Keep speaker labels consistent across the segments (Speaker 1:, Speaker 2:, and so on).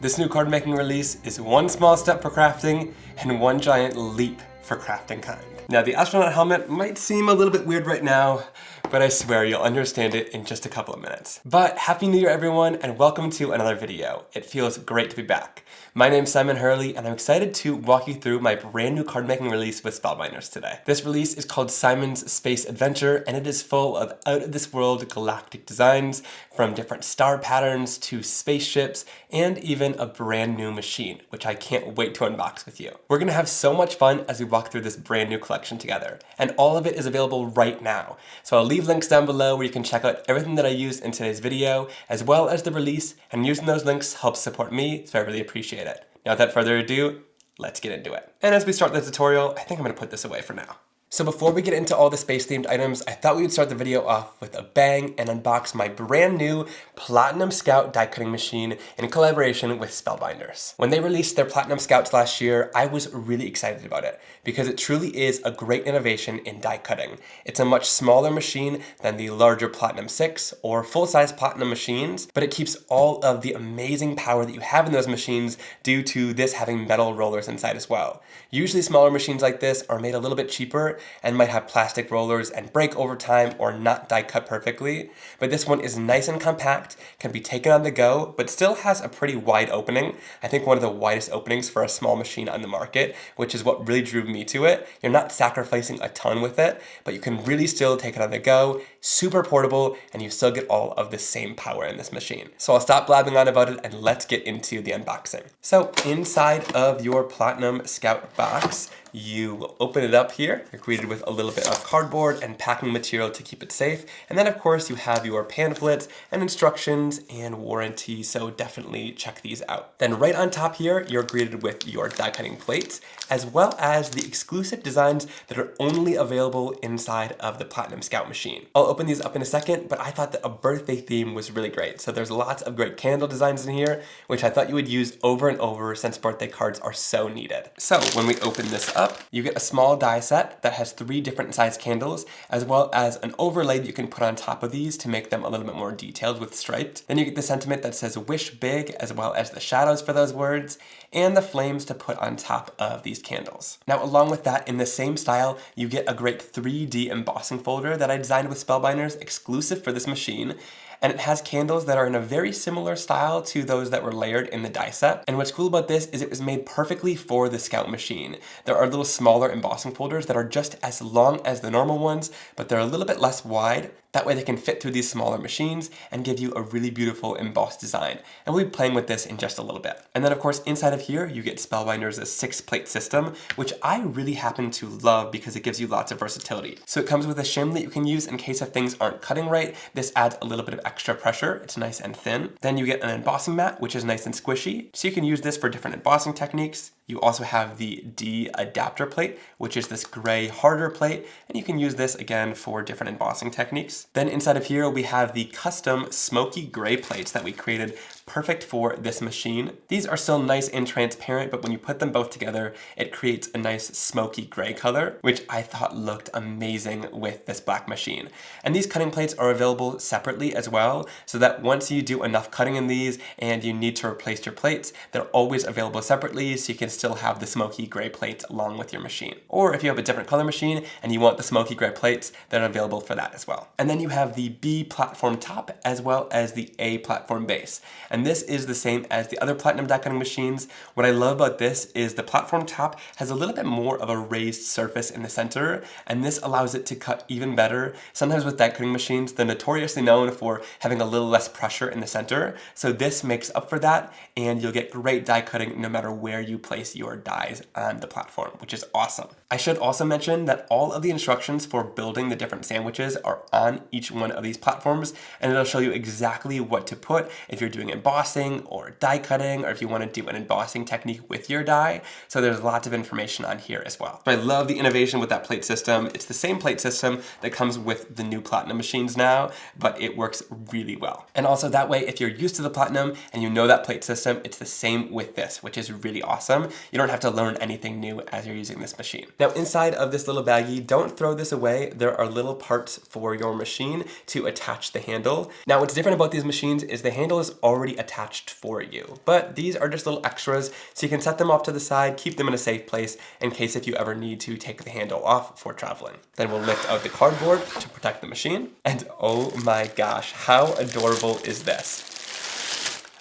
Speaker 1: This new card making release is one small step for crafting and one giant leap for crafting kind. Now the astronaut helmet might seem a little bit weird right now, but I swear you'll understand it in just a couple of minutes. But Happy New Year everyone, and welcome to another video. It feels great to be back. My name's Simon Hurley, and I'm excited to walk you through my brand new card making release with Spellbinders today. This release is called Simon's Space Adventure, and it is full of out of this world galactic designs, from different star patterns to spaceships, and even a brand new machine, which I can't wait to unbox with you. We're gonna have so much fun as we walk through this brand new collection together, and all of it is available right now. So I'll leave links down below where you can check out everything that I used in today's video, as well as the release, and using those links helps support me, so I really appreciate it. Now without further ado, let's get into it. And as we start the tutorial, I think I'm gonna put this away for now. So before we get into all the space-themed items, I thought we would start the video off with a bang and unbox my brand new Platinum Scout die cutting machine in collaboration with Spellbinders. When they released their Platinum Scouts last year, I was really excited about it because it truly is a great innovation in die cutting. It's a much smaller machine than the larger Platinum 6 or full-size Platinum machines, but it keeps all of the amazing power that you have in those machines due to this having metal rollers inside as well. Usually smaller machines like this are made a little bit cheaper and might have plastic rollers and break over time or not die cut perfectly, but this one is nice and compact, can be taken on the go, but still has a pretty wide opening. I think one of the widest openings for a small machine on the market, which is what really drew me to it. You're not sacrificing a ton with it, but you can really still take it on the go, super portable, and you still get all of the same power in this machine. So I'll stop blabbing on about it and let's get into the unboxing. So inside of your Platinum Scout box, you will open it up here. You're greeted with a little bit of cardboard and packing material to keep it safe. And then of course you have your pamphlets and instructions and warranty, so definitely check these out. Then right on top here, you're greeted with your die cutting plates, as well as the exclusive designs that are only available inside of the Platinum Scout machine. I'll open these up in a second, but I thought that a birthday theme was really great. So there's lots of great candle designs in here, which I thought you would use over and over since birthday cards are so needed. So when we open this up, you get a small die set that has 3 different size candles, as well as an overlay that you can put on top of these to make them a little bit more detailed with striped. Then you get the sentiment that says wish big, as well as the shadows for those words, and the flames to put on top of these candles. Now along with that, in the same style, you get a great 3D embossing folder that I designed with Spellbinders exclusive for this machine. And it has candles that are in a very similar style to those that were layered in the die set. And what's cool about this is it was made perfectly for the Scout machine. There are little smaller embossing folders that are just as long as the normal ones, but they're a little bit less wide. That way they can fit through these smaller machines and give you a really beautiful embossed design. And we'll be playing with this in just a little bit. And then of course inside of here you get Spellbinders' 6-plate system, which I really happen to love because it gives you lots of versatility. So it comes with a shim that you can use in case if things aren't cutting right. This adds a little bit of extra pressure. It's nice and thin. Then you get an embossing mat, which is nice and squishy. So you can use this for different embossing techniques. You also have the D adapter plate, which is this gray harder plate, and you can use this again for different embossing techniques. Then inside of here we have the custom smoky gray plates that we created perfect for this machine. These are still nice and transparent, but when you put them both together, it creates a nice smoky gray color, which I thought looked amazing with this black machine. And these cutting plates are available separately as well, so that once you do enough cutting in these and you need to replace your plates, they're always available separately, so you can still have the smoky gray plates along with your machine. Or if you have a different color machine and you want the smoky gray plates, they're available for that as well. And then you have the B platform top as well as the A platform base. And this is the same as the other Platinum die cutting machines. What I love about this is the platform top has a little bit more of a raised surface in the center, and this allows it to cut even better. Sometimes with die cutting machines, they're notoriously known for having a little less pressure in the center. So this makes up for that, and you'll get great die cutting no matter where you place your dies on the platform, which is awesome. I should also mention that all of the instructions for building the different sandwiches are on each one of these platforms, and it'll show you exactly what to put if you're doing embossing or die cutting, or if you want to do an embossing technique with your die. So there's lots of information on here as well. So I love the innovation with that plate system. It's the same plate system that comes with the new Platinum machines now, but it works really well. And also that way, if you're used to the Platinum and you know that plate system, it's the same with this, which is really awesome. you don't have to learn anything new as you're using this machine. Now inside of this little baggie, don't throw this away. There are little parts for your machine to attach the handle. Now what's different about these machines is the handle is already attached for you, but these are just little extras, so you can set them off to the side, keep them in a safe place in case if you ever need to take the handle off for traveling. Then we'll lift out the cardboard to protect the machine, and oh my gosh, how adorable is this?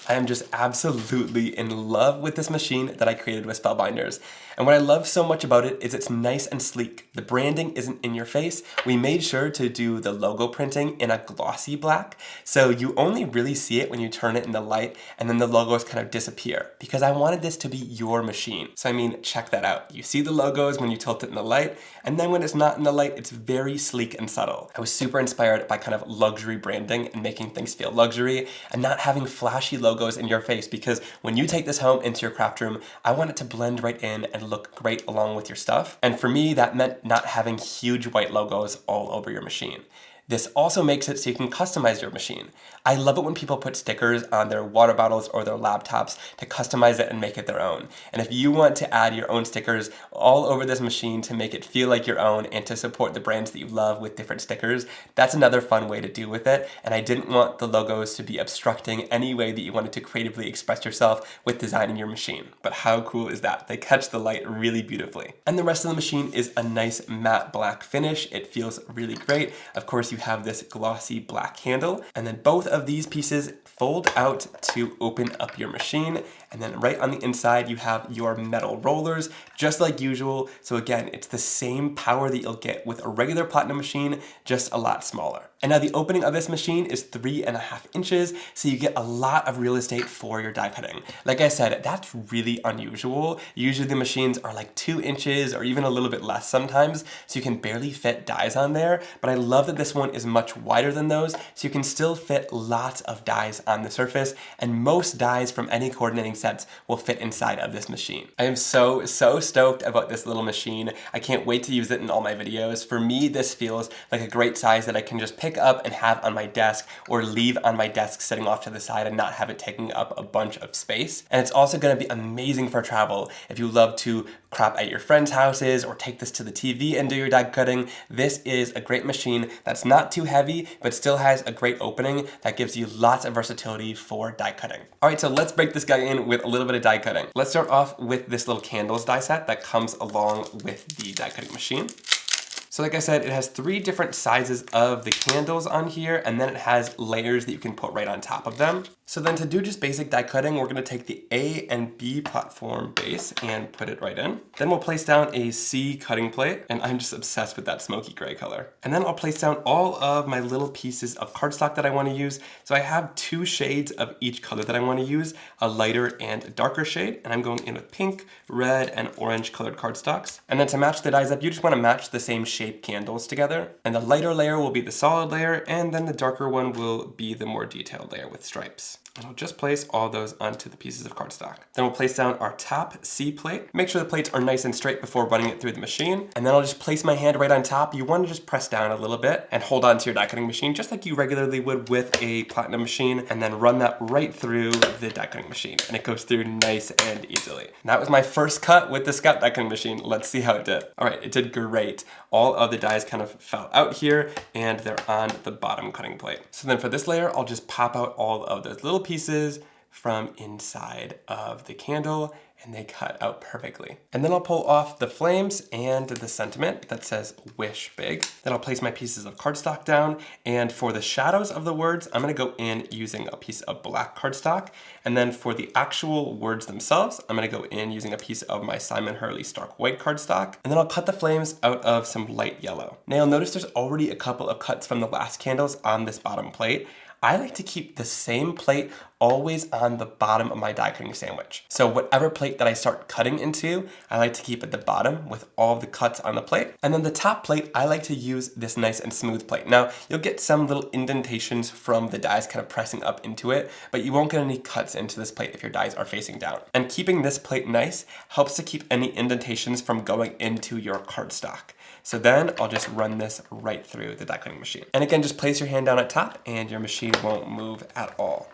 Speaker 1: I am just absolutely in love with this machine that I created with Spellbinders. And what I love so much about it is it's nice and sleek. The branding isn't in your face. We made sure to do the logo printing in a glossy black, so you only really see it when you turn it in the light, and then the logos kind of disappear, because I wanted this to be your machine. So I mean, check that out. You see the logos when you tilt it in the light, and then when it's not in the light, it's very sleek and subtle. I was super inspired by kind of luxury branding and making things feel luxury, and not having flashy logos in your face, because when you take this home into your craft room, I want it to blend right in and look great along with your stuff. And for me, that meant not having huge white logos all over your machine. This also makes it so you can customize your machine. I love it when people put stickers on their water bottles or their laptops to customize it and make it their own. And if you want to add your own stickers all over this machine to make it feel like your own and to support the brands that you love with different stickers, that's another fun way to do with it. And I didn't want the logos to be obstructing any way that you wanted to creatively express yourself with designing your machine. But how cool is that? They catch the light really beautifully. And the rest of the machine is a nice matte black finish. It feels really great. Of course, you have this glossy black handle, and then both of these pieces fold out to open up your machine, and then right on the inside you have your metal rollers, just like usual. So again, it's the same power that you'll get with a regular platinum machine, just a lot smaller. And now the opening of this machine is 3.5 inches, so you get a lot of real estate for your die cutting. Like I said, that's really unusual. Usually the machines are like 2 inches or even a little bit less sometimes, so you can barely fit dies on there. But I love that this one is much wider than those, so you can still fit lots of dies on the surface, and most dies from any coordinating sets will fit inside of this machine. I am so stoked about this little machine. I can't wait to use it in all my videos. For me, this feels like a great size that I can just pick up and have on my desk, or leave on my desk sitting off to the side and not have it taking up a bunch of space. And it's also going to be amazing for travel. If you love to crop at your friends' houses or take this to the TV and do your die cutting, this is a great machine that's not too heavy but still has a great opening that gives you lots of versatility for die cutting. Alright, so let's break this guy in with a little bit of die cutting. Let's start off with this little candles die set that comes along with the die cutting machine. So like I said, it has 3 different sizes of the candles on here, and then it has layers that you can put right on top of them. So then to do just basic die cutting, we're gonna take the A and B platform base and put it right in. Then we'll place down a C cutting plate, and I'm just obsessed with that smoky gray color. And then I'll place down all of my little pieces of cardstock that I wanna use. So I have 2 shades of each color that I wanna use, a lighter and a darker shade, and I'm going in with pink, red, and orange colored cardstocks. And then to match the dies up, you just wanna match the same shape candles together. And the lighter layer will be the solid layer, and then the darker one will be the more detailed layer with stripes. And I'll just place all those onto the pieces of cardstock. Then we'll place down our top C plate. Make sure the plates are nice and straight before running it through the machine. And then I'll just place my hand right on top. You want to just press down a little bit and hold on to your die cutting machine just like you regularly would with a platinum machine, and then run that right through the die cutting machine. And it goes through nice and easily. And that was my first cut with the Scout die cutting machine. Let's see how it did. All right, it did great. All of the dies kind of fell out here and they're on the bottom cutting plate. So then for this layer, I'll just pop out all of those little pieces from inside of the candle, and they cut out perfectly. And then I'll pull off the flames and the sentiment that says wish big. Then I'll place my pieces of cardstock down, and for the shadows of the words, I'm gonna go in using a piece of black cardstock. And then for the actual words themselves, I'm gonna go in using a piece of my Simon Hurley Stark White cardstock. And then I'll cut the flames out of some light yellow. Now you'll notice there's already a couple of cuts from the last candles on this bottom plate. I like to keep the same plate always on the bottom of my die cutting sandwich. So whatever plate that I start cutting into, I like to keep at the bottom with all the cuts on the plate. And then the top plate, I like to use this nice and smooth plate. Now, you'll get some little indentations from the dies kind of pressing up into it, but you won't get any cuts into this plate if your dies are facing down. And keeping this plate nice helps to keep any indentations from going into your cardstock. So then I'll just run this right through the die cutting machine. And again, just place your hand down at top and your machine won't move at all.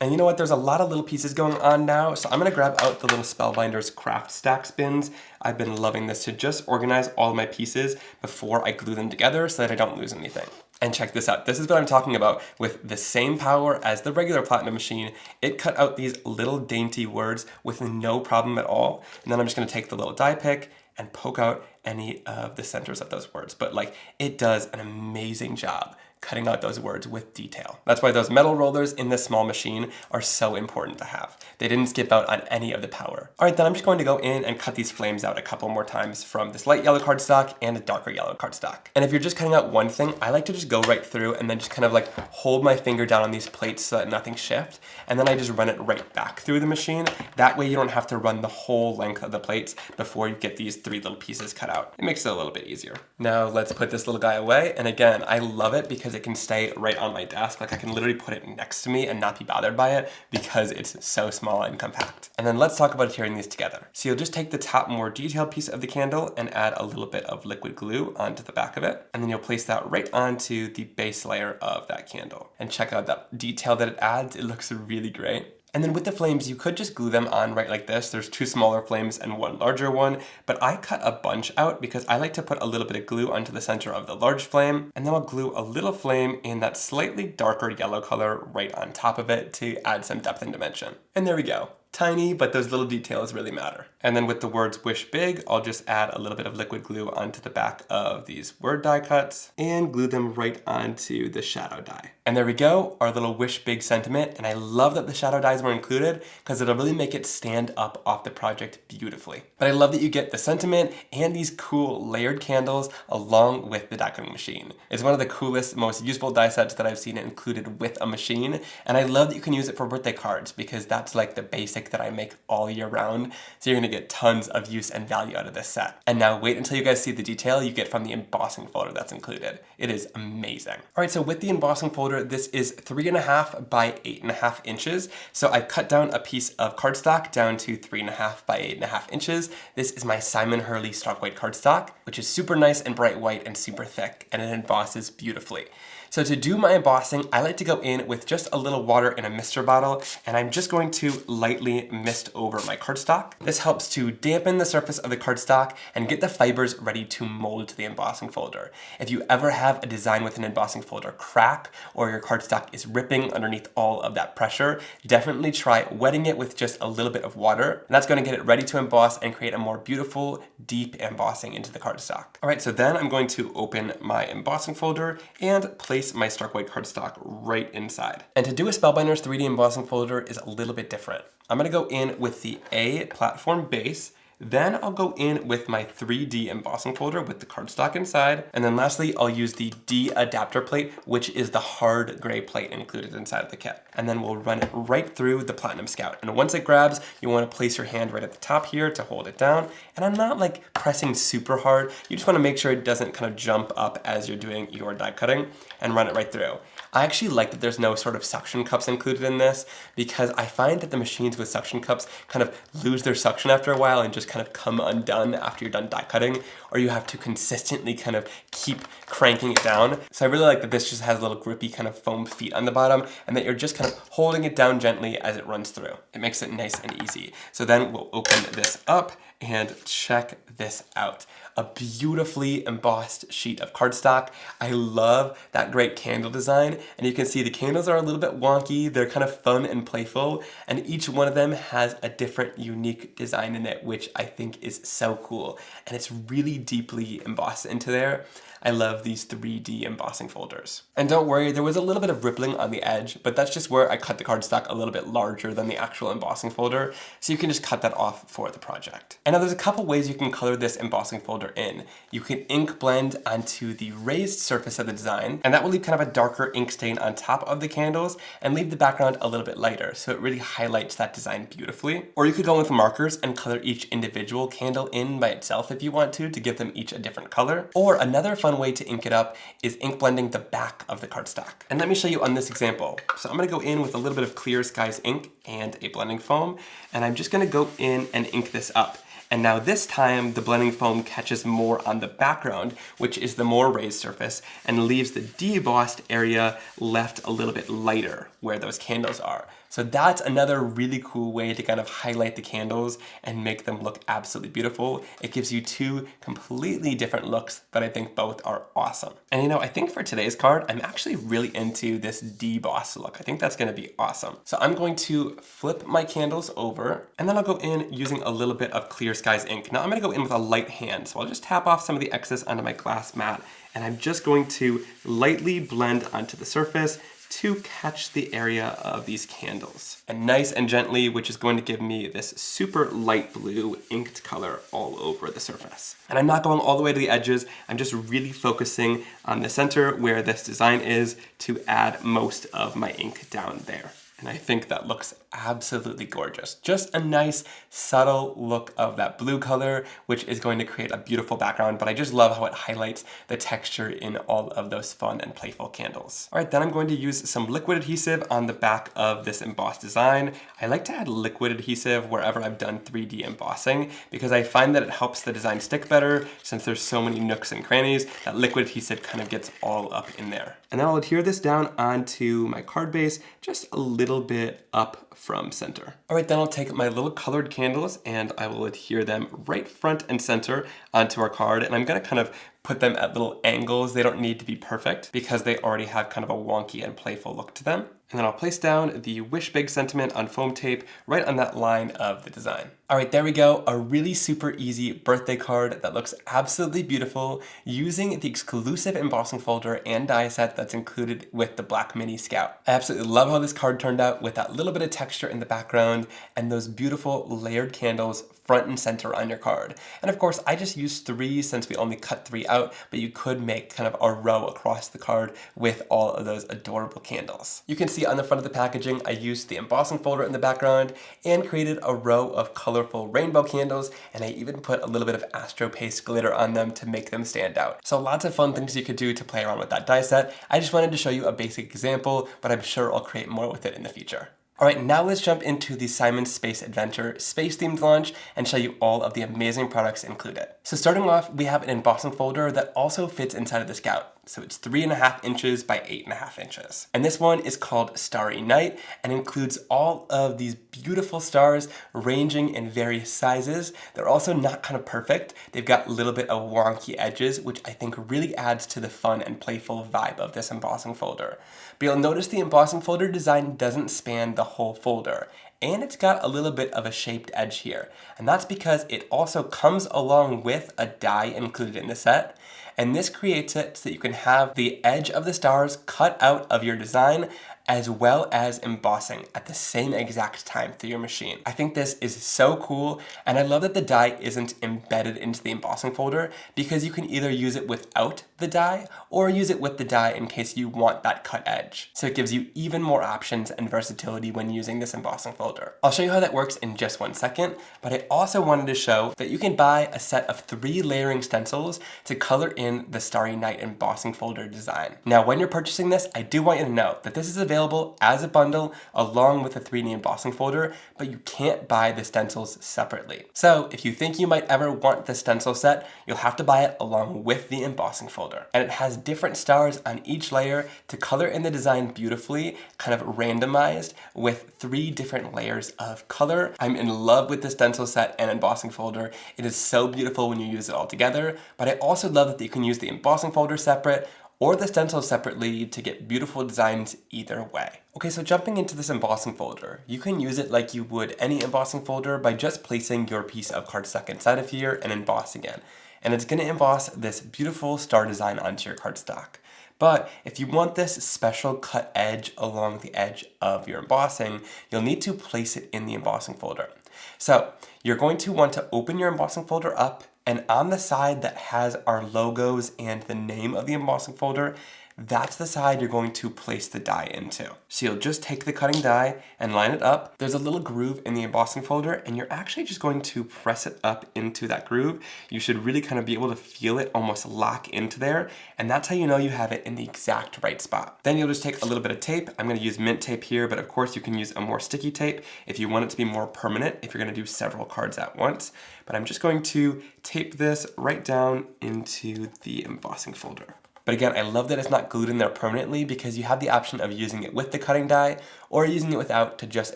Speaker 1: And you know what, there's a lot of little pieces going on now, so I'm gonna grab out the little Spellbinders craft Stax bins. I've been loving this to just organize all of my pieces before I glue them together so that I don't lose anything. And check this out, this is what I'm talking about. With the same power as the regular platinum machine, it cut out these little dainty words with no problem at all. And then I'm just gonna take the little die pick and poke out any of the centers of those words. But like, it does an amazing job cutting out those words with detail. That's why those metal rollers in this small machine are so important to have. They didn't skip out on any of the power. All right, then I'm just going to go in and cut these flames out a couple more times from this light yellow cardstock and a darker yellow cardstock. And if you're just cutting out one thing, I like to just go right through and then just kind of like hold my finger down on these plates so that nothing shifts. And then I just run it right back through the machine. That way you don't have to run the whole length of the plates before you get these 3 little pieces cut out. It makes it a little bit easier. Now let's put this little guy away. And again, I love it because it can stay right on my desk. Like I can literally put it next to me and not be bothered by it because it's so small and compact. And then let's talk about adhering these together. So you'll just take the top more detailed piece of the candle and add a little bit of liquid glue onto the back of it. And then you'll place that right onto the base layer of that candle. And check out that detail that it adds. It looks really great. And then with the flames, you could just glue them on right like this. There's 2 smaller flames and 1 larger one, but I cut a bunch out because I like to put a little bit of glue onto the center of the large flame, and then I'll glue a little flame in that slightly darker yellow color right on top of it to add some depth and dimension. And there we go. Tiny, but those little details really matter. And then with the words wish big, I'll just add a little bit of liquid glue onto the back of these word die cuts and glue them right onto the shadow die. And there we go, our little wish big sentiment. And I love that the shadow dies were included because it'll really make it stand up off the project beautifully. But I love that you get the sentiment and these cool layered candles along with the die cutting machine. It's one of the coolest, most useful die sets that I've seen included with a machine. And I love that you can use it for birthday cards because that's like the basic that I make all year round. So you're gonna get tons of use and value out of this set. And now wait until you guys see the detail you get from the embossing folder that's included. It is amazing. All right, so with the embossing folder, this is 3.5 by 8.5 inches. So I've cut down a piece of cardstock down to 3.5 by 8.5 inches. This is my Simon Hurley stark white cardstock, which is super nice and bright white and super thick, and it embosses beautifully. So to do my embossing, I like to go in with just a little water in a mister bottle, and I'm just going to lightly mist over my cardstock. This helps to dampen the surface of the cardstock and get the fibers ready to mold to the embossing folder. If you ever have a design with an embossing folder crack, or your cardstock is ripping underneath all of that pressure, definitely try wetting it with just a little bit of water. And that's going to get it ready to emboss and create a more beautiful, deep embossing into the cardstock. All right, so then I'm going to open my embossing folder and place my stark white cardstock right inside. And to do a Spellbinders 3D embossing folder is a little bit different. I'm gonna go in with the A platform base, then I'll go in with my 3D embossing folder with the cardstock inside, and then lastly I'll use the D adapter plate, which is the hard gray plate included inside of the kit. And then we'll run it right through the Platinum Scout. And once it grabs, you want to place your hand right at the top here to hold it down. And I'm not like pressing super hard. You just want to make sure it doesn't kind of jump up as you're doing your die cutting, and run it right through. I actually like that there's no sort of suction cups included in this because I find that the machines with suction cups kind of lose their suction after a while and just kind of come undone after you're done die cutting, or you have to consistently kind of keep cranking it down. So I really like that this just has little grippy kind of foam feet on the bottom and that you're just kind of holding it down gently as it runs through. It makes it nice and easy. So then we'll open this up and check this out. A beautifully embossed sheet of cardstock. I love that great candle design, and you can see the candles are a little bit wonky. They're kind of fun and playful, and each one of them has a different unique design in it, which I think is so cool. And it's really deeply embossed into there. I love these 3D embossing folders. And don't worry, there was a little bit of rippling on the edge, but that's just where I cut the cardstock a little bit larger than the actual embossing folder, so you can just cut that off for the project. And now there's a couple ways you can color this embossing folder in. You can ink blend onto the raised surface of the design, and that will leave kind of a darker ink stain on top of the candles and leave the background a little bit lighter, so it really highlights that design beautifully. Or you could go in with markers and color each individual candle in by itself if you want to give them each a different color. Or another fun way to ink it up is ink blending the back of the cardstock. And let me show you on this example. So I'm gonna go in with a little bit of Clear Skies ink and a blending foam, and I'm just gonna go in and ink this up. And now this time, the blending foam catches more on the background, which is the more raised surface, and leaves the debossed area left a little bit lighter where those candles are. So that's another really cool way to kind of highlight the candles and make them look absolutely beautiful. It gives you two completely different looks, but I think both are awesome. And you know, I think for today's card, I'm actually really into this deboss look. I think that's gonna be awesome. So I'm going to flip my candles over, and then I'll go in using a little bit of Clear Skies ink. Now I'm gonna go in with a light hand, so I'll just tap off some of the excess onto my glass mat, and I'm just going to lightly blend onto the surface to catch the area of these candles. And nice and gently, which is going to give me this super light blue inked color all over the surface. And I'm not going all the way to the edges, I'm just really focusing on the center where this design is to add most of my ink down there. And I think that looks absolutely gorgeous. Just a nice, subtle look of that blue color, which is going to create a beautiful background, but I just love how it highlights the texture in all of those fun and playful candles. All right, then I'm going to use some liquid adhesive on the back of this embossed design. I like to add liquid adhesive wherever I've done 3D embossing, because I find that it helps the design stick better. Since there's so many nooks and crannies, that liquid adhesive kind of gets all up in there. And then I'll adhere this down onto my card base, just a little bit up from center. All right, then I'll take my little colored candles and I will adhere them right front and center onto our card. And I'm gonna kind of put them at little angles. They don't need to be perfect because they already have kind of a wonky and playful look to them. And then I'll place down the Wish Big sentiment on foam tape right on that line of the design. All right, there we go. A really super easy birthday card that looks absolutely beautiful using the exclusive embossing folder and die set that's included with the Black Mini Scout. I absolutely love how this card turned out with that little bit of texture in the background and those beautiful layered candles front and center on your card. And of course, I just used 3 since we only cut 3 out, but you could make kind of a row across the card with all of those adorable candles. You can see on the front of the packaging, I used the embossing folder in the background and created a row of colorful rainbow candles, and I even put a little bit of Astro paste glitter on them to make them stand out. So lots of fun things you could do to play around with that die set. I just wanted to show you a basic example, but I'm sure I'll create more with it in the future. All right, now let's jump into the Simon's Space Adventure space-themed launch and show you all of the amazing products included. So starting off, we have an embossing folder that also fits inside of the Scout. So it's 3.5 inches by 8.5 inches. And this one is called Starry Night and includes all of these beautiful stars ranging in various sizes. They're also not kind of perfect. They've got a little bit of wonky edges, which I think really adds to the fun and playful vibe of this embossing folder. But you'll notice the embossing folder design doesn't span the whole folder. And it's got a little bit of a shaped edge here. And that's because it also comes along with a die included in the set. And this creates it so that you can have the edge of the stars cut out of your design as well as embossing at the same exact time through your machine. I think this is so cool, and I love that the die isn't embedded into the embossing folder because you can either use it without the die or use it with the die in case you want that cut edge. So it gives you even more options and versatility when using this embossing folder. I'll show you how that works in just 1 second, but I also wanted to show that you can buy a set of 3 layering stencils to color in the Starry Night embossing folder design. Now, when you're purchasing this, I do want you to know that this is available as a bundle along with a 3D embossing folder, but you can't buy the stencils separately. So if you think you might ever want the stencil set, you'll have to buy it along with the embossing folder. And it has different stars on each layer to color in the design beautifully, kind of randomized with 3 different layers of color. I'm in love with the stencil set and embossing folder. It is so beautiful when you use it all together, but I also love that you can use the embossing folder separate or the stencil separately to get beautiful designs either way. Okay, so jumping into this embossing folder, you can use it like you would any embossing folder by just placing your piece of cardstock inside of here and embossing it. And it's gonna emboss this beautiful star design onto your cardstock. But if you want this special cut edge along the edge of your embossing, you'll need to place it in the embossing folder. So you're going to want to open your embossing folder up, and on the side that has our logos and the name of the embossing folder, that's the side you're going to place the die into. So you'll just take the cutting die and line it up. There's a little groove in the embossing folder, and you're actually just going to press it up into that groove. You should really kind of be able to feel it almost lock into there, and that's how you know you have it in the exact right spot. Then you'll just take a little bit of tape. I'm gonna use mint tape here, but of course you can use a more sticky tape if you want it to be more permanent, if you're gonna do several cards at once. But I'm just going to tape this right down into the embossing folder. But again, I love that it's not glued in there permanently because you have the option of using it with the cutting die or using it without to just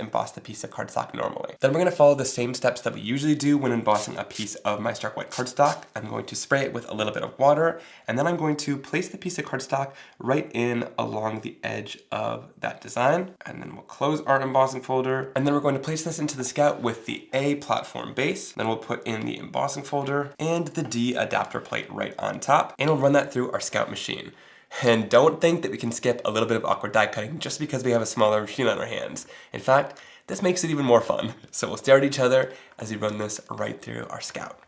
Speaker 1: emboss the piece of cardstock normally. Then we're going to follow the same steps that we usually do when embossing a piece of my stark white cardstock. I'm going to spray it with a little bit of water, and then I'm going to place the piece of cardstock right in along the edge of that design. And then we'll close our embossing folder, and then we're going to place this into the Scout with the A platform base. Then we'll put in the embossing folder and the D adapter plate right on top, and we'll run that through our Scout machine. And don't think that we can skip a little bit of awkward die cutting just because we have a smaller machine on our hands. In fact, this makes it even more fun. So we'll stare at each other as we run this right through our Scout.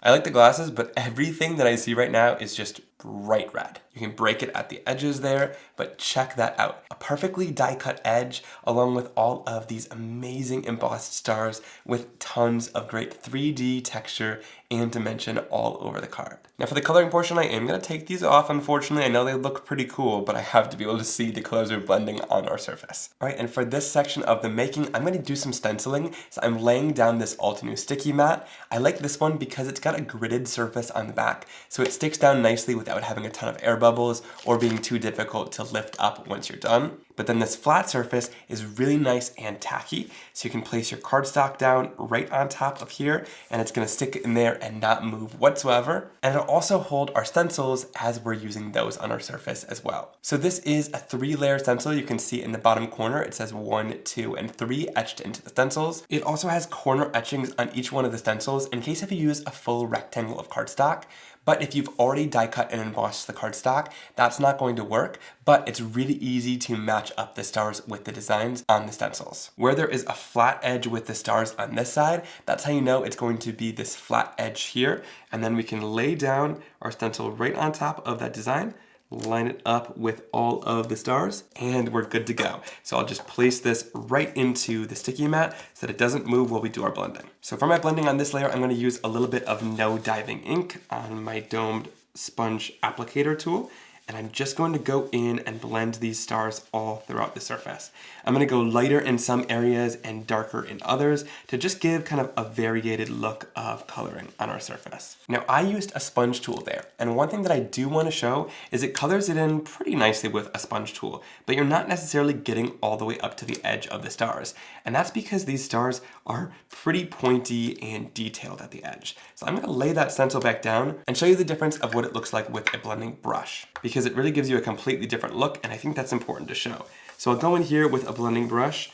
Speaker 1: I like the glasses, but everything that I see right now is just bright red. You can break it at the edges there, but check that out. A perfectly die cut edge along with all of these amazing embossed stars with tons of great 3D texture and dimension all over the card. Now for the coloring portion, I am going to take these off, unfortunately. I know they look pretty cool, but I have to be able to see the colors are blending on our surface. All right, and for this section of the making, I'm going to do some stenciling. So I'm laying down this Altenew sticky mat. I like this one because it's got a gridded surface on the back, so it sticks down nicely without having a ton of air bubbles or being too difficult to lift up once you're done. But then this flat surface is really nice and tacky, so you can place your cardstock down right on top of here, and it's going to stick in there and not move whatsoever. And it'll also hold our stencils as we're using those on our surface as well. So this is a 3-layer stencil. You can see in the bottom corner it says 1, 2, and 3 etched into the stencils. It also has corner etchings on each one of the stencils in case if you use a full rectangle of cardstock. But if you've already die cut and embossed the cardstock, that's not going to work, but it's really easy to match up the stars with the designs on the stencils. Where there is a flat edge with the stars on this side, that's how you know it's going to be this flat edge here, and then we can lay down our stencil right on top of that design, line it up with all of the stars, and we're good to go. So I'll just place this right into the sticky mat so that it doesn't move while we do our blending. So for my blending on this layer, I'm going to use a little bit of no diving ink on my domed sponge applicator tool. And I'm just going to go in and blend these stars all throughout the surface. I'm going to go lighter in some areas and darker in others to just give kind of a variegated look of coloring on our surface. Now I used a sponge tool there, and one thing that I do want to show is it colors it in pretty nicely with a sponge tool, but you're not necessarily getting all the way up to the edge of the stars. And that's because these stars are pretty pointy and detailed at the edge. So I'm going to lay that stencil back down and show you the difference of what it looks like with a blending brush, because it really gives you a completely different look, and I think that's important to show. So I'll go in here with a blending brush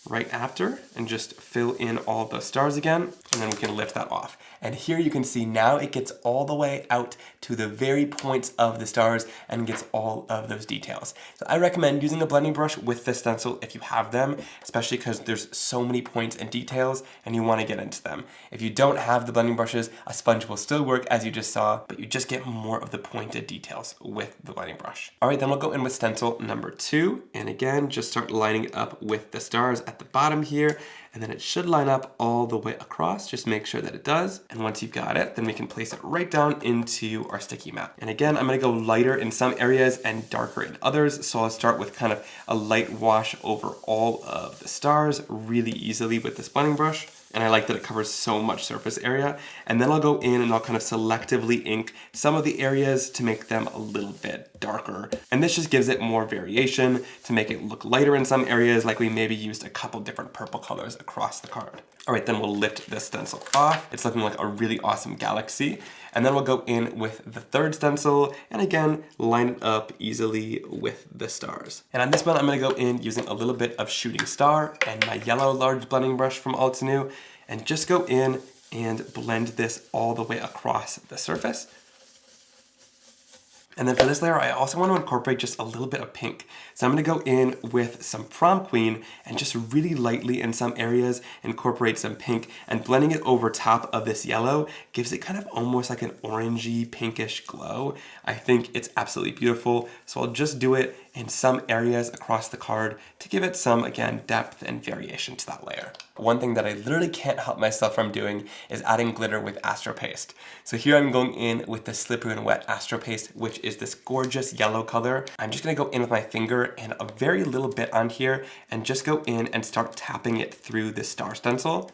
Speaker 1: right after and just fill in all the stars again, and then we can lift that off. And here you can see now it gets all the way out to the very points of the stars and gets all of those details. So I recommend using a blending brush with the stencil if you have them, especially because there's so many points and details and you want to get into them. If you don't have the blending brushes, a sponge will still work as you just saw, but you just get more of the pointed details with the blending brush. All right, then we'll go in with stencil number 2, and again, just start lining it up with the stars at the bottom here, and then it should line up all the way across. Just make sure that it does. And once you've got it, then we can place it right down into our sticky mat. And again, I'm gonna go lighter in some areas and darker in others. So I'll start with kind of a light wash over all of the stars really easily with this blending brush. And I like that it covers so much surface area. And then I'll go in and I'll kind of selectively ink some of the areas to make them a little bit darker. And this just gives it more variation to make it look lighter in some areas, like we maybe used a couple different purple colors across the card. All right, then we'll lift this stencil off. It's looking like a really awesome galaxy. And then we'll go in with the third stencil and again, line it up easily with the stars. And on this one, I'm gonna go in using a little bit of Shooting Star and my yellow large blending brush from Altenew and just go in and blend this all the way across the surface. And then for this layer, I also want to incorporate just a little bit of pink. So I'm going to go in with some Prom Queen and just really lightly in some areas incorporate some pink, and blending it over top of this yellow gives it kind of almost like an orangey pinkish glow. I think it's absolutely beautiful. So I'll just do it in some areas across the card to give it some, again, depth and variation to that layer. One thing that I literally can't help myself from doing is adding glitter with Astro Paste. So here I'm going in with the Slippery and Wet Astro Paste, which is this gorgeous yellow color. I'm just gonna go in with my finger and a very little bit on here and just go in and start tapping it through the star stencil.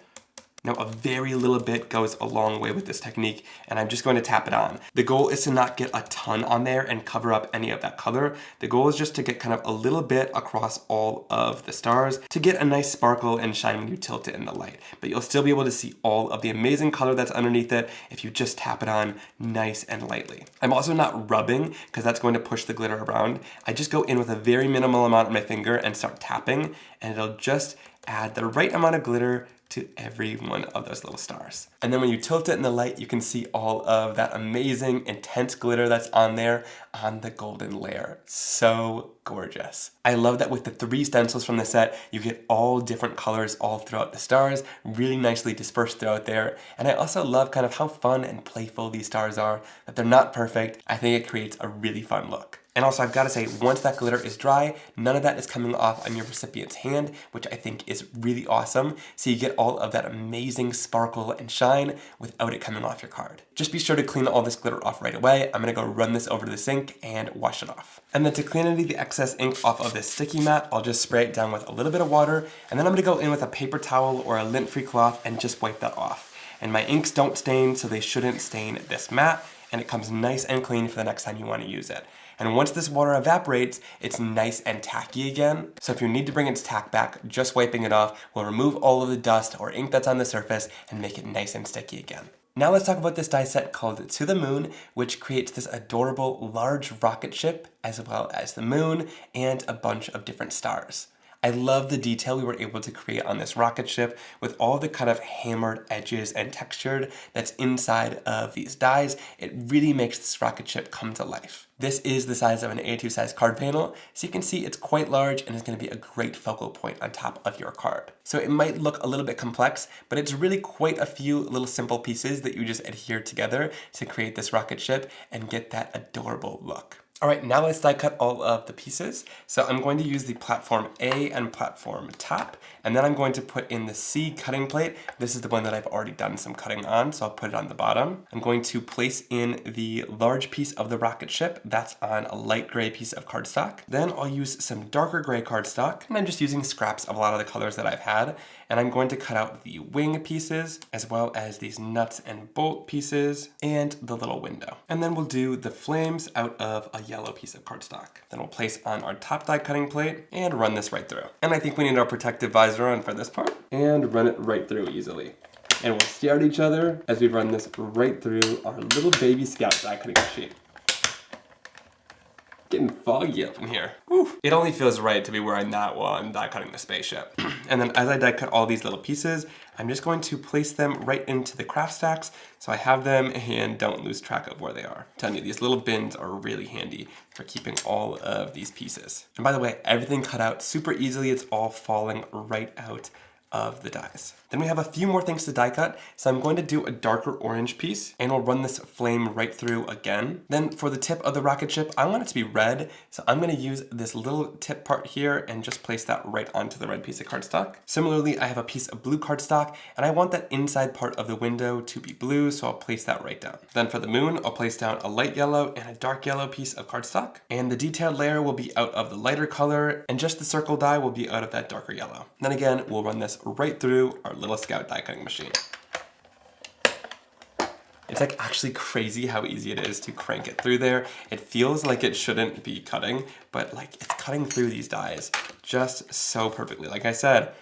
Speaker 1: Now a very little bit goes a long way with this technique, and I'm just going to tap it on. The goal is to not get a ton on there and cover up any of that color. The goal is just to get kind of a little bit across all of the stars to get a nice sparkle and shine when you tilt it in the light. But you'll still be able to see all of the amazing color that's underneath it if you just tap it on nice and lightly. I'm also not rubbing because that's going to push the glitter around. I just go in with a very minimal amount on my finger and start tapping, and it'll just add the right amount of glitter to every one of those little stars. And then when you tilt it in the light, you can see all of that amazing, intense glitter that's on there on the golden layer. So gorgeous. I love that with the 3 stencils from the set, you get all different colors all throughout the stars, really nicely dispersed throughout there. And I also love kind of how fun and playful these stars are, that they're not perfect. I think it creates a really fun look. And also I've got to say, once that glitter is dry, none of that is coming off on your recipient's hand, which I think is really awesome. So you get all of that amazing sparkle and shine without it coming off your card. Just be sure to clean all this glitter off right away. I'm gonna go run this over to the sink and wash it off. And then to clean any of the excess ink off of this sticky mat, I'll just spray it down with a little bit of water, and then I'm gonna go in with a paper towel or a lint-free cloth and just wipe that off. And my inks don't stain, so they shouldn't stain this mat, and it comes nice and clean for the next time you want to use it. And once this water evaporates, it's nice and tacky again. So if you need to bring its tack back, just wiping it off will remove all of the dust or ink that's on the surface and make it nice and sticky again. Now let's talk about this die set called To the Moon, which creates this adorable large rocket ship, as well as the moon and a bunch of different stars. I love the detail we were able to create on this rocket ship with all the kind of hammered edges and textured that's inside of these dies. It really makes this rocket ship come to life. This is the size of an A2 size card panel, so you can see it's quite large and is going to be a great focal point on top of your card. So it might look a little bit complex, but it's really quite a few little simple pieces that you just adhere together to create this rocket ship and get that adorable look. Alright, now let's die cut all of the pieces. So I'm going to use the platform A and platform top, and then I'm going to put in the C cutting plate. This is the one that I've already done some cutting on, so I'll put it on the bottom. I'm going to place in the large piece of the rocket ship. That's on a light gray piece of cardstock. Then I'll use some darker gray cardstock, and I'm just using scraps of a lot of the colors that I've had. And I'm going to cut out the wing pieces, as well as these nuts and bolt pieces, and the little window. And then we'll do the flames out of a yellow piece of cardstock. Then we'll place on our top die cutting plate and run this right through. And I think we need our protective visor on for this part, and run it right through easily. And we'll stare at each other as we run this right through our little baby Scout die cutting machine. Getting foggy up in here. Whew. It only feels right to be wearing that while I'm die cutting the spaceship. And then as I die cut all these little pieces, I'm just going to place them right into the craft stacks so I have them and don't lose track of where they are. I'm telling you, these little bins are really handy for keeping all of these pieces. And by the way, everything cut out super easily. It's all falling right out of the dies. Then we have a few more things to die cut, so I'm going to do a darker orange piece, and we'll run this flame right through again. Then for the tip of the rocket ship, I want it to be red, so I'm going to use this little tip part here and just place that right onto the red piece of cardstock. Similarly, I have a piece of blue cardstock, and I want that inside part of the window to be blue, so I'll place that right down. Then for the moon, I'll place down a light yellow and a dark yellow piece of cardstock, and the detailed layer will be out of the lighter color, and just the circle die will be out of that darker yellow. Then again, we'll run this right through our little Scout die cutting machine. It's like actually crazy how easy it is to crank it through there. It feels like it shouldn't be cutting, but like it's cutting through these dies just so perfectly. Like I said,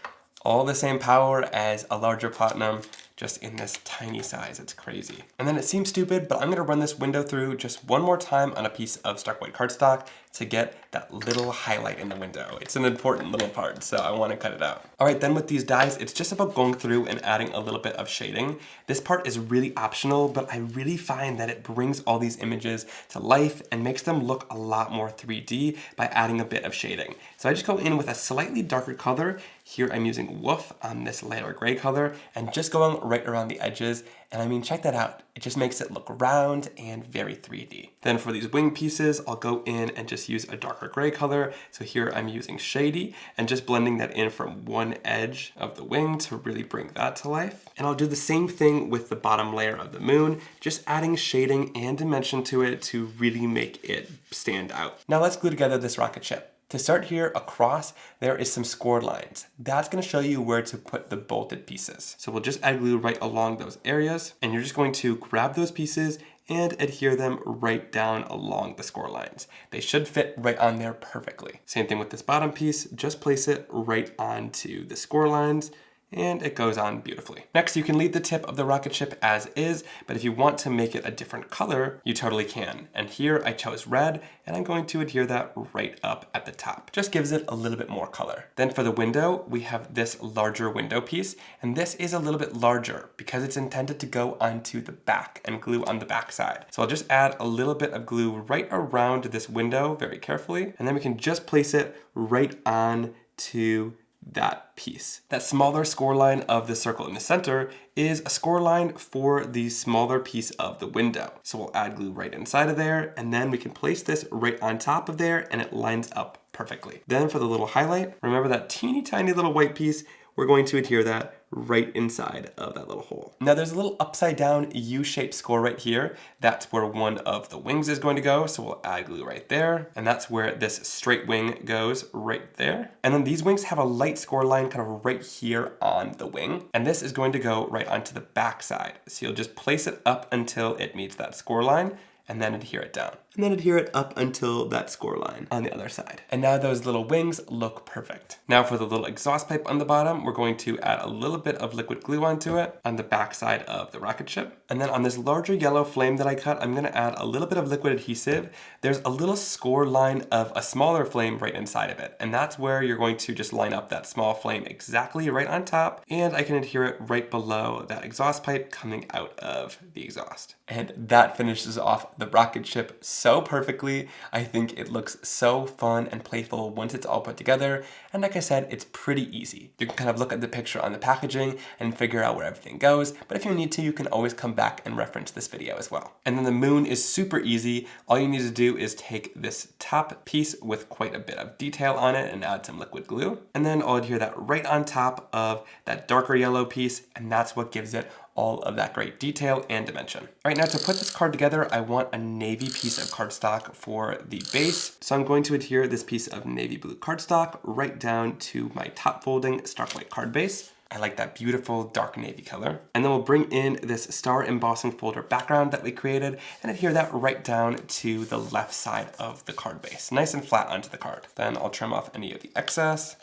Speaker 1: all the same power as a larger platinum, just in this tiny size. It's crazy. And then it seems stupid, but I'm gonna run this window through just one more time on a piece of stark white cardstock to get that little highlight in the window. It's an important little part, so I wanna cut it out. All right, then with these dies, it's just about going through and adding a little bit of shading. This part is really optional, but I really find that it brings all these images to life and makes them look a lot more 3D by adding a bit of shading. So I just go in with a slightly darker color. Here I'm using Woof on this lighter gray color and just going right around the edges. And I mean, check that out. It just makes it look round and very 3D. Then for these wing pieces, I'll go in and just use a darker gray color. So here I'm using Shady and just blending that in from one edge of the wing to really bring that to life. And I'll do the same thing with the bottom layer of the moon, just adding shading and dimension to it to really make it stand out. Now let's glue together this rocket ship. To start here across, there is some score lines. That's going to show you where to put the bolted pieces. So we'll just add glue right along those areas, and you're just going to grab those pieces and adhere them right down along the score lines. They should fit right on there perfectly. Same thing with this bottom piece, just place it right onto the score lines, and it goes on beautifully. Next, you can leave the tip of the Rocketship as is, but if you want to make it a different color, you totally can. And here I chose red, and I'm going to adhere that right up at the top. Just gives it a little bit more color. Then for the window, we have this larger window piece, and this is a little bit larger because it's intended to go onto the back and glue on the back side. So I'll just add a little bit of glue right around this window very carefully, and then we can just place it right on to that piece. That smaller score line of the circle in the center is a score line for the smaller piece of the window. So we'll add glue right inside of there, and then we can place this right on top of there, and it lines up perfectly. Then for the little highlight, remember that teeny tiny little white piece, we're going to adhere that right inside of that little hole. Now there's a little upside down U-shaped score right here. That's where one of the wings is going to go. So we'll add glue right there. And that's where this straight wing goes right there. And then these wings have a light score line kind of right here on the wing. And this is going to go right onto the back side. So you'll just place it up until it meets that score line, and then adhere it down. And then adhere it up until that score line on the other side. And now those little wings look perfect. Now for the little exhaust pipe on the bottom, we're going to add a little bit of liquid glue onto it on the back side of the Rocketship. And then on this larger yellow flame that I cut, I'm gonna add a little bit of liquid adhesive. There's a little score line of a smaller flame right inside of it. And that's where you're going to just line up that small flame exactly right on top. And I can adhere it right below that exhaust pipe coming out of the exhaust. And that finishes off the Rocketship so perfectly. I think it looks so fun and playful once it's all put together. And like I said, it's pretty easy. You can kind of look at the picture on the packaging and figure out where everything goes. But if you need to, you can always come back and reference this video as well. And then the moon is super easy. All you need to do is take this top piece with quite a bit of detail on it and add some liquid glue. And then I'll adhere that right on top of that darker yellow piece. And that's what gives it all of that great detail and dimension. All right, now to put this card together, I want a navy piece of cardstock for the base. So I'm going to adhere this piece of navy blue cardstock right down to my top folding Stark White card base. I like that beautiful dark navy color. And then we'll bring in this star embossing folder background that we created and adhere that right down to the left side of the card base, nice and flat onto the card. Then I'll trim off any of the excess.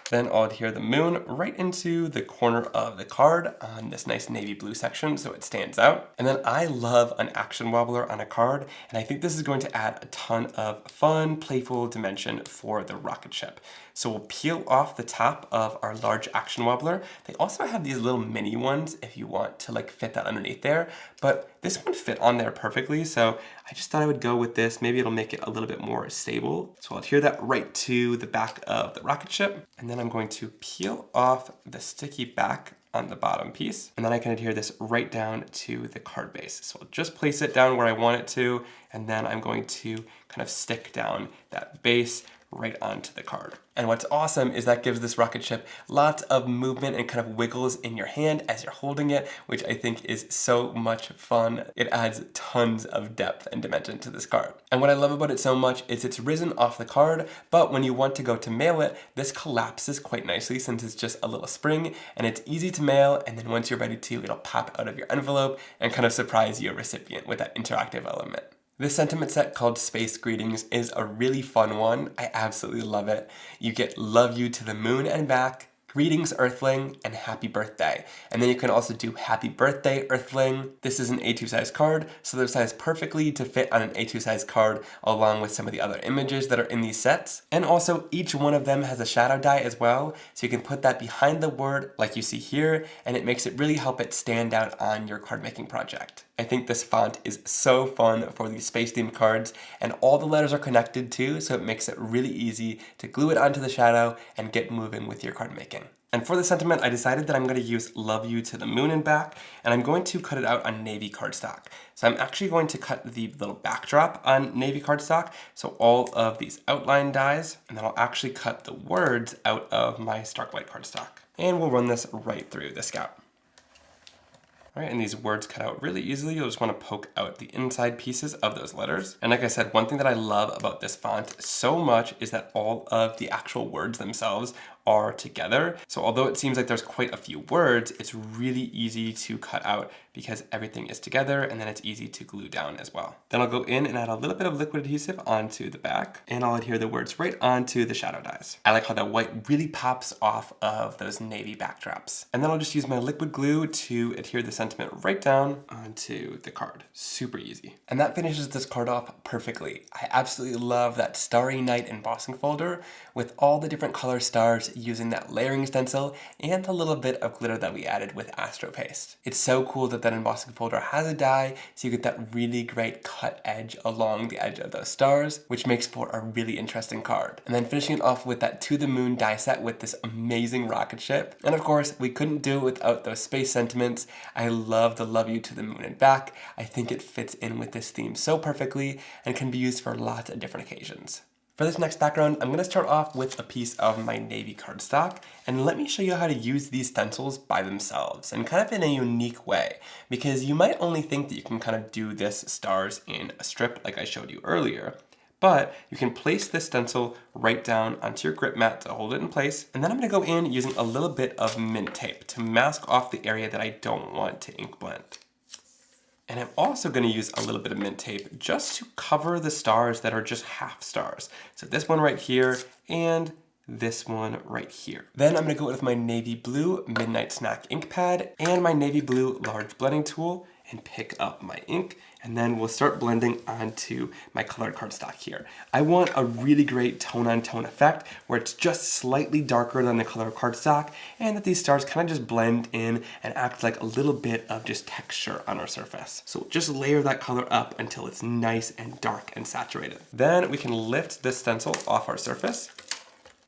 Speaker 1: Then I'll adhere the moon right into the corner of the card on this nice navy blue section so it stands out. And then I love an action wobbler on a card, and I think this is going to add a ton of fun, playful dimension for the Rocketship. So we'll peel off the top of our large action wobbler. They also have these little mini ones if you want to like fit that underneath there, but this one fit on there perfectly, so I just thought I would go with this. Maybe it'll make it a little bit more stable. So I'll adhere that right to the back of the Rocketship, and then I'm going to peel off the sticky back on the bottom piece, and then I can adhere this right down to the card base. So I'll just place it down where I want it to, and then I'm going to kind of stick down that base right onto the card. And what's awesome is that gives this Rocketship lots of movement and kind of wiggles in your hand as you're holding it, which I think is so much fun. It adds tons of depth and dimension to this card. And what I love about it so much is it's risen off the card, but when you want to go to mail it, this collapses quite nicely since it's just a little spring, and it's easy to mail, and then once you're ready to, it'll pop out of your envelope and kind of surprise your recipient with that interactive element. This sentiment set called Space Greetings is a really fun one. I absolutely love it. You get love you to the moon and back, greetings Earthling, and happy birthday. And then you can also do happy birthday Earthling. This is an A2 size card, so they're sized perfectly to fit on an A2 size card along with some of the other images that are in these sets. And also each one of them has a shadow die as well, so you can put that behind the word like you see here, and it makes it really help it stand out on your card making project. I think this font is so fun for these space themed cards, and all the letters are connected too, so it makes it really easy to glue it onto the shadow and get moving with your card making. And for the sentiment, I decided that I'm going to use love you to the moon and back, and I'm going to cut it out on navy cardstock. So I'm actually going to cut the little backdrop on navy cardstock, so all of these outline dies, and then I'll actually cut the words out of my Stark White cardstock. And we'll run this right through the scout. All right, and these words cut out really easily. You'll just want to poke out the inside pieces of those letters. And like I said, one thing that I love about this font so much is that all of the actual words themselves are together. So although it seems like there's quite a few words, it's really easy to cut out because everything is together, and then it's easy to glue down as well. Then I'll go in and add a little bit of liquid adhesive onto the back, and I'll adhere the words right onto the shadow dies. I like how that white really pops off of those navy backdrops. And then I'll just use my liquid glue to adhere the sentiment right down onto the card. Super easy. And that finishes this card off perfectly. I absolutely love that Starry Night embossing folder with all the different color stars using that layering stencil and the little bit of glitter that we added with Astro paste. It's so cool that that embossing folder has a die, so you get that really great cut edge along the edge of those stars, which makes for a really interesting card. And then finishing it off with that To the Moon die set with this amazing rocket ship. And of course, we couldn't do it without those space sentiments. I love the Love You to the Moon and Back. I think it fits in with this theme so perfectly and can be used for lots of different occasions. For this next background, I'm going to start off with a piece of my navy cardstock, and let me show you how to use these stencils by themselves and kind of in a unique way, because you might only think that you can kind of do this stars in a strip like I showed you earlier, but you can place this stencil right down onto your grip mat to hold it in place, and then I'm going to go in using a little bit of mint tape to mask off the area that I don't want to ink blend. And I'm also going to use a little bit of mint tape just to cover the stars that are just half stars. So this one right here and this one right here. Then I'm going to go with my navy blue Midnight Snack ink pad and my navy blue large blending tool and pick up my ink, and then we'll start blending onto my colored cardstock here. I want a really great tone-on-tone effect where it's just slightly darker than the colored cardstock, and that these stars kind of just blend in and act like a little bit of just texture on our surface. So just layer that color up until it's nice and dark and saturated. Then we can lift this stencil off our surface,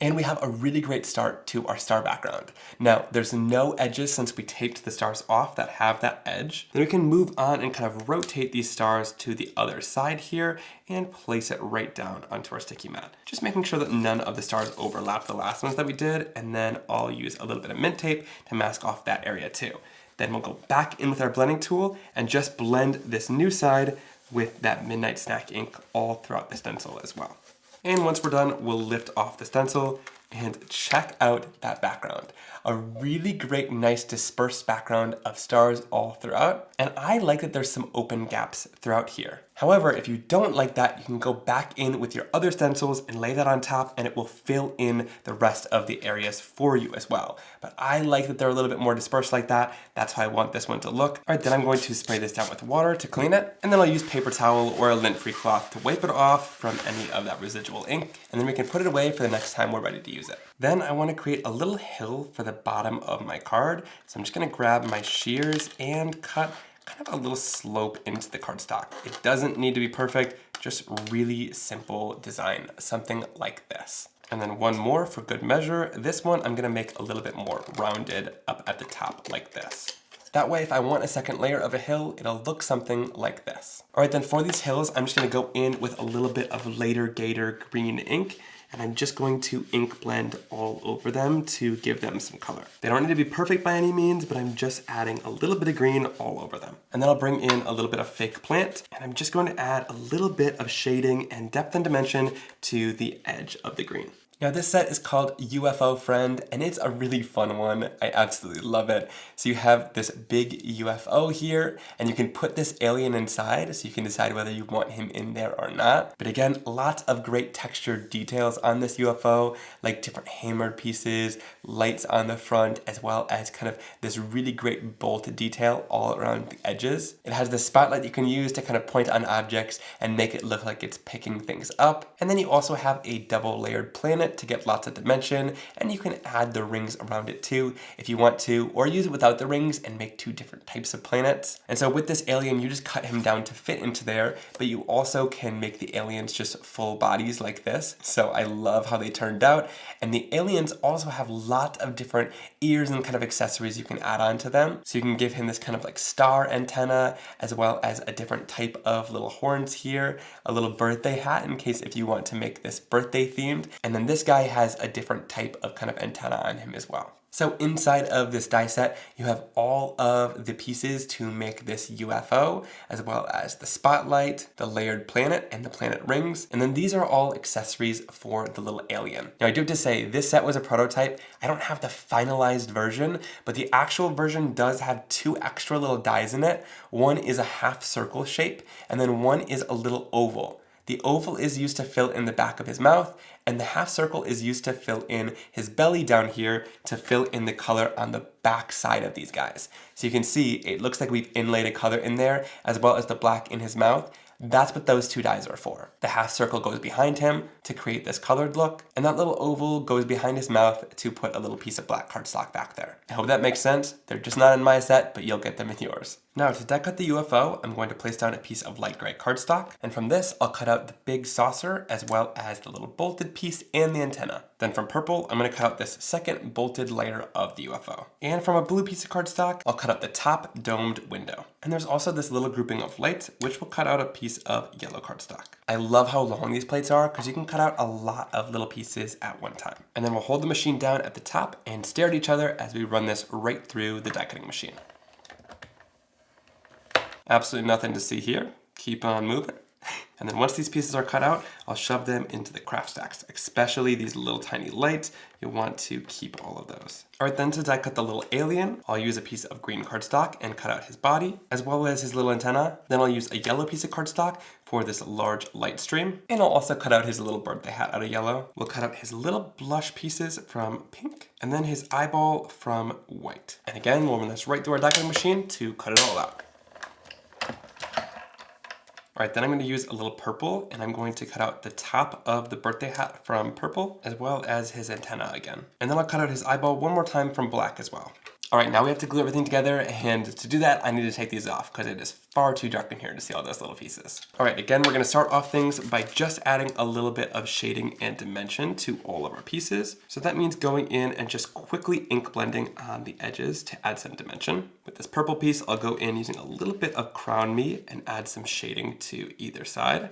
Speaker 1: and we have a really great start to our star background. Now, there's no edges since we taped the stars off that have that edge. Then we can move on and kind of rotate these stars to the other side here and place it right down onto our sticky mat. Just making sure that none of the stars overlap the last ones that we did, and then I'll use a little bit of mint tape to mask off that area too. Then we'll go back in with our blending tool and just blend this new side with that Midnight Snack ink all throughout the stencil as well. And once we're done, we'll lift off the stencil and check out that background. A really great, nice dispersed background of stars all throughout. And I like that there's some open gaps throughout here. However, if you don't like that, you can go back in with your other stencils and lay that on top, and it will fill in the rest of the areas for you as well. But I like that they're a little bit more dispersed like that. That's how I want this one to look. All right, then I'm going to spray this down with water to clean it, and then I'll use paper towel or a lint-free cloth to wipe it off from any of that residual ink, and then we can put it away for the next time we're ready to use it. Then I want to create a little hill for the bottom of my card, so I'm just going to grab my shears and cut kind of a little slope into the cardstock. It doesn't need to be perfect, just really simple design, something like this. And then one more for good measure. This one I'm gonna make a little bit more rounded up at the top like this. That way, if I want a second layer of a hill, it'll look something like this. All right, then for these hills, I'm just gonna go in with a little bit of Later Gator green ink, and I'm just going to ink blend all over them to give them some color. They don't need to be perfect by any means, but I'm just adding a little bit of green all over them. And then I'll bring in a little bit of fake plant, and I'm just going to add a little bit of shading and depth and dimension to the edge of the green. Now this set is called UFO Friend, and it's a really fun one. I absolutely love it. So you have this big UFO here, and you can put this alien inside, so you can decide whether you want him in there or not. But again, lots of great textured details on this UFO, like different hammered pieces, lights on the front, as well as kind of this really great bolt detail all around the edges. It has the spotlight you can use to kind of point on objects and make it look like it's picking things up. And then you also have a double layered planet to get lots of dimension, and you can add the rings around it too if you want to, or use it without the rings and make two different types of planets. And so with this alien, you just cut him down to fit into there, but you also can make the aliens just full bodies like this. So I love how they turned out, and the aliens also have lots of different ears and kind of accessories you can add on to them. So you can give him this kind of like star antenna, as well as a different type of little horns here, a little birthday hat in case if you want to make this birthday themed, and then this guy has a different type of kind of antenna on him as well. So inside of this die set, you have all of the pieces to make this UFO, as well as the spotlight, the layered planet, and the planet rings. And then these are all accessories for the little alien. Now I do have to say, this set was a prototype. I don't have the finalized version, but the actual version does have 2 extra little dies in it. One is a half circle shape, and then one is a little oval. The oval is used to fill in the back of his mouth, and the half circle is used to fill in his belly down here to fill in the color on the back side of these guys. So you can see it looks like we've inlaid a color in there, as well as the black in his mouth. That's what those 2 dies are for. The half circle goes behind him to create this colored look, and that little oval goes behind his mouth to put a little piece of black cardstock back there. I hope that makes sense. They're just not in my set, but you'll get them in yours. Now to die cut the UFO, I'm going to place down a piece of light gray cardstock, and from this I'll cut out the big saucer as well as the little bolted piece and the antenna. Then from purple, I'm going to cut out this second bolted layer of the UFO. And from a blue piece of cardstock, I'll cut out the top domed window. And there's also this little grouping of lights, which will cut out a piece of yellow cardstock. I love how long these plates are because you can cut out a lot of little pieces at one time. And then we'll hold the machine down at the top and stare at each other as we run this right through the die cutting machine. Absolutely nothing to see here. Keep on moving. And then once these pieces are cut out, I'll shove them into the craft stacks, especially these little tiny lights. You'll want to keep all of those. All right, then to die cut the little alien, I'll use a piece of green cardstock and cut out his body, as well as his little antenna. Then I'll use a yellow piece of cardstock for this large light stream. And I'll also cut out his little birthday hat out of yellow. We'll cut out his little blush pieces from pink, and then his eyeball from white. And again, we'll run this right through our die cutting machine to cut it all out. All right, then I'm going to use a little purple, and I'm going to cut out the top of the birthday hat from purple, as well as his antenna again. And then I'll cut out his eyeball one more time from black as well. All right, now we have to glue everything together, and to do that, I need to take these off because it is far too dark in here to see all those little pieces. All right, again, we're gonna start off things by just adding a little bit of shading and dimension to all of our pieces. So that means going in and just quickly ink blending on the edges to add some dimension. With this purple piece, I'll go in using a little bit of Crown Me and add some shading to either side.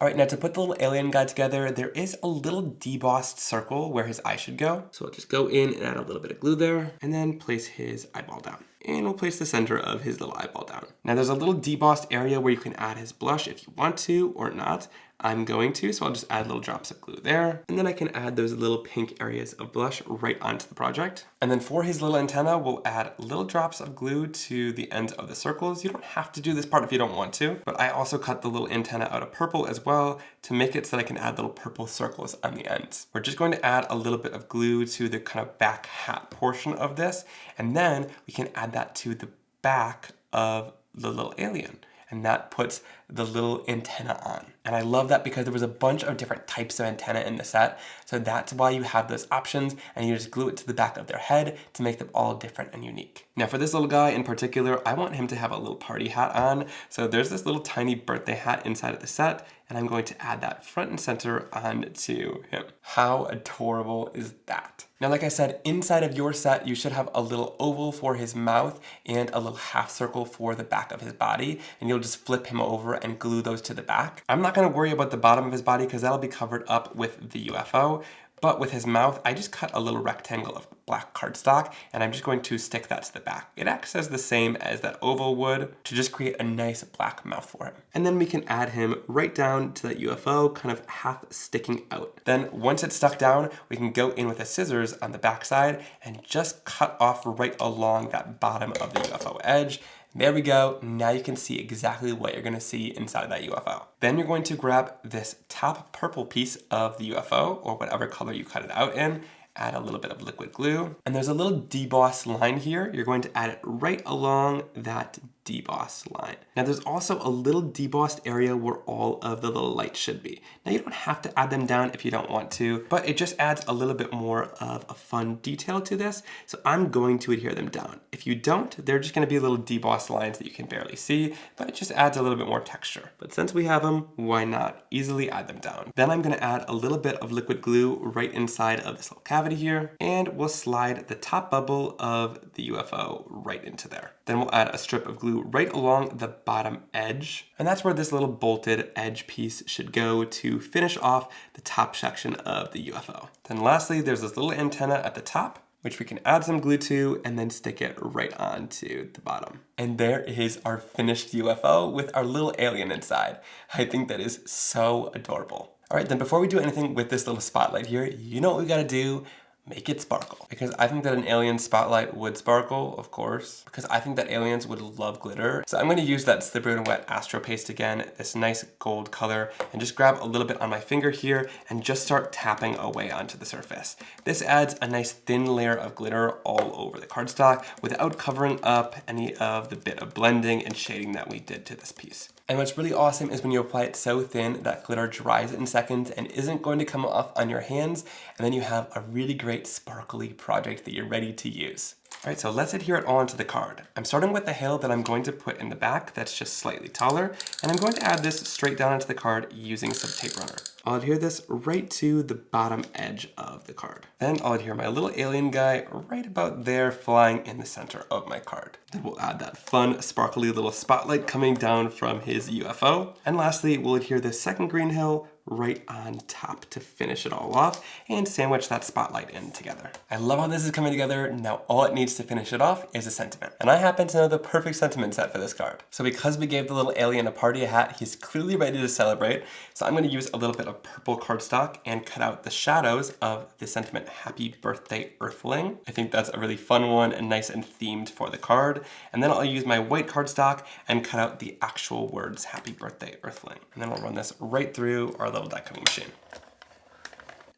Speaker 1: All right, now to put the little alien guy together, there is a little debossed circle where his eye should go. So I'll just go in and add a little bit of glue there and then place his eyeball down. And we'll place the center of his little eyeball down. Now there's a little debossed area where you can add his blush if you want to or not. I'm going to, so I'll just add little drops of glue there. And then I can add those little pink areas of blush right onto the project. And then for his little antenna, we'll add little drops of glue to the ends of the circles. You don't have to do this part if you don't want to, but I also cut the little antenna out of purple as well to make it so that I can add little purple circles on the ends. We're just going to add a little bit of glue to the kind of back hat portion of this, and then we can add that to the back of the little alien. And that puts the little antenna on. And I love that because there was a bunch of different types of antenna in the set. So that's why you have those options and you just glue it to the back of their head to make them all different and unique. Now for this little guy in particular, I want him to have a little party hat on. So there's this little tiny birthday hat inside of the set, and I'm going to add that front and center onto him. How adorable is that? Now, like I said, inside of your set, you should have a little oval for his mouth and a little half circle for the back of his body, and you'll just flip him over and glue those to the back. I'm not gonna worry about the bottom of his body because that'll be covered up with the UFO, but with his mouth, I just cut a little rectangle of black cardstock, and I'm just going to stick that to the back. It acts as the same as that oval would to just create a nice black mouth for him. And then we can add him right down to that UFO, kind of half sticking out. Then once it's stuck down, we can go in with the scissors on the back side and just cut off right along that bottom of the UFO edge. There we go. Now you can see exactly what you're gonna see inside of that UFO. Then you're going to grab this top purple piece of the UFO, or whatever color you cut it out in, add a little bit of liquid glue, and there's a little deboss line here. You're going to add it right along that deboss line. Now there's also a little debossed area where all of the little lights should be. Now you don't have to add them down if you don't want to, but it just adds a little bit more of a fun detail to this, so I'm going to adhere them down. If you don't, they're just gonna be little debossed lines that you can barely see, but it just adds a little bit more texture. But since we have them, why not easily add them down? Then I'm gonna add a little bit of liquid glue right inside of this little cavity here, and we'll slide the top bubble of the UFO right into there. Then we'll add a strip of glue right along the bottom edge, and that's where this little bolted edge piece should go to finish off the top section of the UFO. Then lastly, there's this little antenna at the top. which we can add some glue to and then stick it right onto the bottom. And there is our finished UFO with our little alien inside. I think that is so adorable. All right, then before we do anything with this little spotlight here, you know what we gotta do? Make it sparkle. Because I think that an alien spotlight would sparkle, of course, because I think that aliens would love glitter. So I'm gonna use that Slippery and Wet Astro paste again, this nice gold color, and just grab a little bit on my finger here and just start tapping away onto the surface. This adds a nice thin layer of glitter all over the cardstock without covering up any of the bit of blending and shading that we did to this piece. And what's really awesome is when you apply it so thin that glitter dries in seconds and isn't going to come off on your hands, and then you have a really great sparkly project that you're ready to use. All right, so let's adhere it all onto the card. I'm starting with the hail that I'm going to put in the back that's just slightly taller, and I'm going to add this straight down onto the card using some tape runner. I'll adhere this right to the bottom edge of the card. Then I'll adhere my little alien guy right about there, flying in the center of my card. Then we'll add that fun, sparkly little spotlight coming down from his UFO. And lastly, we'll adhere this second green hill right on top to finish it all off and sandwich that spotlight in together. I love how this is coming together. Now all it needs to finish it off is a sentiment. And I happen to know the perfect sentiment set for this card. So because we gave the little alien a party hat, he's clearly ready to celebrate. So I'm going to use a little bit of purple cardstock and cut out the shadows of the sentiment, Happy Birthday Earthling. I think that's a really fun one and nice and themed for the card. And then I'll use my white cardstock and cut out the actual words, Happy Birthday Earthling. And then I'll run this right through our little die cutting machine.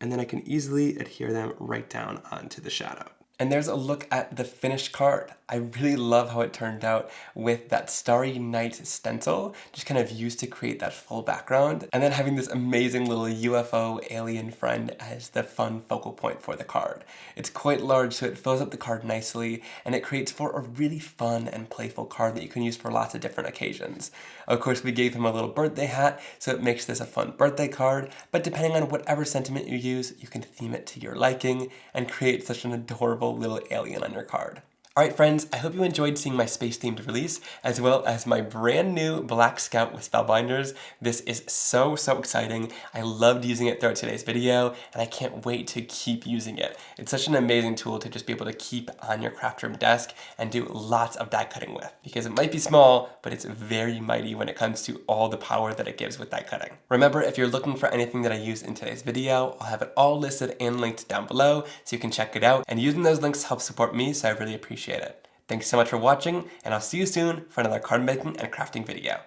Speaker 1: And then I can easily adhere them right down onto the shadow. And there's a look at the finished card. I really love how it turned out with that Starry Night stencil, just kind of used to create that full background, and then having this amazing little UFO alien friend as the fun focal point for the card. It's quite large, so it fills up the card nicely, and it creates for a really fun and playful card that you can use for lots of different occasions. Of course, we gave him a little birthday hat, so it makes this a fun birthday card, but depending on whatever sentiment you use, you can theme it to your liking and create such an adorable little alien on your card. Alright friends, I hope you enjoyed seeing my space-themed release, as well as my brand new Black Scout with Spellbinders. This is so exciting. I loved using it throughout today's video, and I can't wait to keep using it. It's such an amazing tool to just be able to keep on your craft room desk and do lots of die cutting with, because it might be small, but it's very mighty when it comes to all the power that it gives with die cutting. Remember, if you're looking for anything that I use in today's video, I'll have it all listed and linked down below, so you can check it out, and using those links helps support me, so I really appreciate it. Thanks so much for watching, and I'll see you soon for another card making and crafting video.